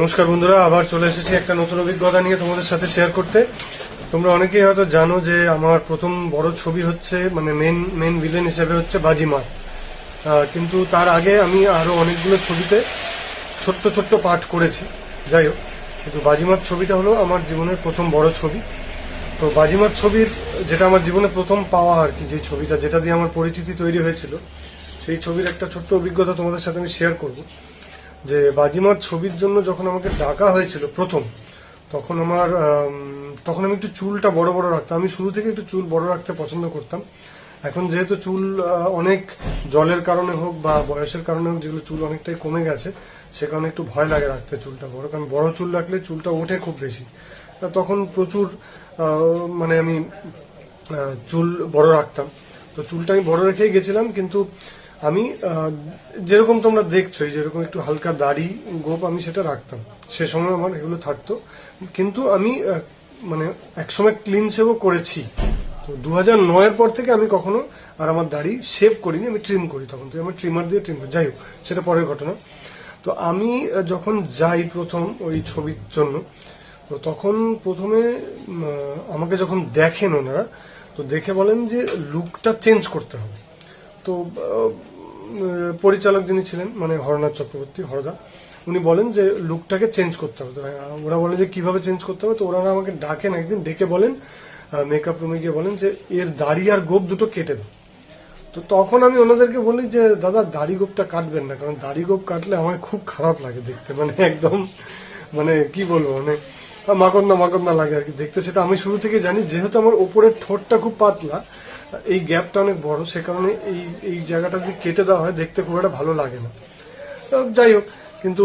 নমস্কার বন্ধুরা, আবার চলে এসেছি একটা নতুন অভিজ্ঞতা নিয়ে তোমাদের সাথে শেয়ার করতে। তোমরা অনেকেই হয়তো জানো যে আমার প্রথম বড় ছবি হচ্ছে মানে মেন ভিলেন হিসেবে হচ্ছে বাজিমাত। কিন্তু তার আগে আমি আরো অনেকগুলো ছবিতে ছোট্ট ছোট্ট পাঠ করেছি। যাই হোক, কিন্তু বাজিমাত ছবিটা হলো আমার জীবনের প্রথম বড় ছবি। তো বাজিমাত ছবির যেটা আমার জীবনে প্রথম পাওয়া আর কি, যে ছবিটা যেটা দিয়ে আমার পরিচিতি তৈরি হয়েছিল, সেই ছবির একটা ছোট্ট অভিজ্ঞতা তোমাদের সাথে আমি শেয়ার করব। যে বাজিমাত ছবির জন্য যখন আমাকে ডাকা হয়েছিল প্রথম, তখন তখন আমি একটু চুলটা বড় বড় রাখতাম। আমি শুরু থেকে একটু চুল বড় রাখতে পছন্দ করতাম। এখন যেহেতু চুল অনেক জলের কারণে হোক বা বয়সের কারণে হোক, যেগুলো চুল অনেকটাই কমে গেছে, সে কারণে একটু ভয় লাগে রাখতে চুলটা বড়, কারণ বড় চুল রাখলে চুলটা ওঠে খুব বেশি। তখন প্রচুর মানে আমি চুল বড় রাখতাম। তো চুলটা আমি বড় রেখেই গেছিলাম, কিন্তু আমি যেরকম তোমরা দেখছো, যেরকম একটু হালকা দাড়ি গোপ আমি সেটা রাখতাম। সে সময় আমার এগুলো থাকতো, কিন্তু আমি মানে একসময় ক্লিন শেভও করেছি। তো 2009-এর পর থেকে আমি কখনো আর আমার দাড়ি শেভ করিনি, আমি ট্রিম করি। তখন তো আমি ট্রিমার দিয়ে ট্রিম করি। যাই হোক, সেটা পরের ঘটনা। তো আমি যখন যাই প্রথম ওই ছবির জন্য, তো তখন প্রথমে আমাকে যখন দেখেন ওনারা, তো দেখে বলেন যে লুকটা চেঞ্জ করতে হবে। তো পরিচালক যিনি ছিলেন মানে হরনাথ চক্রবর্তী, হরদা, উনি বলেন যে লুকটাকে চেঞ্জ করতে হবে। তো ওরা বলে যে কিভাবে চেঞ্জ করতে হবে। তো ওরা আমাকে ডাকেন একদিন, ডেকে বলেন মেকআপ রুমে গিয়ে বলেন যে এর দাড়ি আর গোপ দুটো কেটে দাও। তো তখন আমি ওনাদেরকে বলি যে দাদা, দাড়ি গোপটা কাটবেন না, কারণ দাড়ি গোপ কাটলে আমার খুব খারাপ লাগে দেখতে, মানে একদম মানে কি বলবো, মানে মাকন্দা মাকন্দা লাগে আর কি দেখতে। সেটা আমি শুরু থেকে জানি, যেহেতু আমার ওপরের ঠোঁটটা খুব পাতলা, এই গ্যাপটা অনেক বড়, সে কারণে এই জায়গাটা যদি কেটে দেওয়া হয় দেখতে খুব একটা ভালো লাগে না। যাই হোক, কিন্তু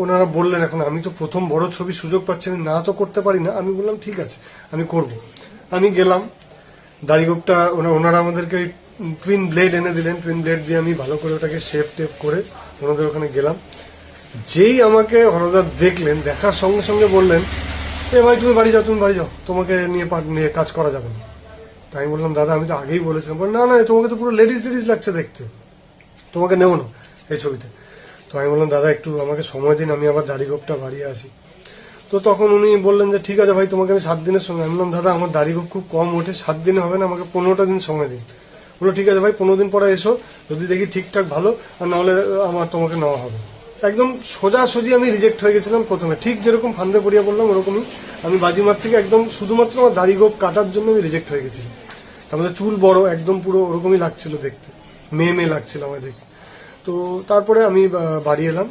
ওনারা বললেন, এখন আমি তো প্রথম বড় ছবি সুযোগ পাচ্ছি, আমি না তো করতে পারি না। আমি বললাম ঠিক আছে, আমি করব। আমি গেলাম, দাড়িগোপটা ওনারা আমাদেরকে ওই টুইন ব্লেড এনে দিলেন। টুইন ব্লেড দিয়ে আমি ভালো করে ওটাকে শেভ টেপ করে ওনাদের ওখানে গেলাম। যেই আমাকে হরদা দেখলেন, দেখার সঙ্গে সঙ্গে বললেন, এ ভাই তুমি বাড়ি যাও, তুমি বাড়ি যাও, তোমাকে নিয়ে কাজ করা যাবে না। তাই আমি বললাম দাদা, আমি তো আগেই বলেছিলাম। না না, তোমাকে তো পুরো লেডিস লেডিস লাগছে দেখতে, তোমাকে নেবো না এই ছবিতে। তো আমি বললাম দাদা, একটু আমাকে সময় দিন, আমি আবার দাড়ি গোপটা বাড়িয়ে আসি। তো তখন উনি বললেন যে ঠিক আছে ভাই, তোমাকে আমি 7 দিনের সময়। আমি বললাম দাদা, আমার দাড়ি গোপ খুব কম ওঠে, 7 দিনে হবে না, আমাকে 15টা দিন সময় দিন। বললো ঠিক আছে ভাই, 15 দিন পরে এসো, যদি দেখি ঠিকঠাক ভালো, আর নাহলে তোমাকে নেওয়া হবে। একদম সোজাসুজি আমি রিজেক্ট হয়ে গেছিলাম প্রথমে, ঠিক যেরকম ফান্দে পড়িয়া বললাম ওরকমই। আমি বাজিমাত থেকে একদম শুধুমাত্র আমার দাড়ি গোপ কাটার জন্য আমি রিজেক্ট হয়ে গেছিলাম। তারপরে চুল বড়, একদম পুরো ওরকমই লাগছিল দেখতে, মেয়ে মেয়ে লাগছিল আমায় দেখতে। তো তারপরে আমি বাড়ি এলাম।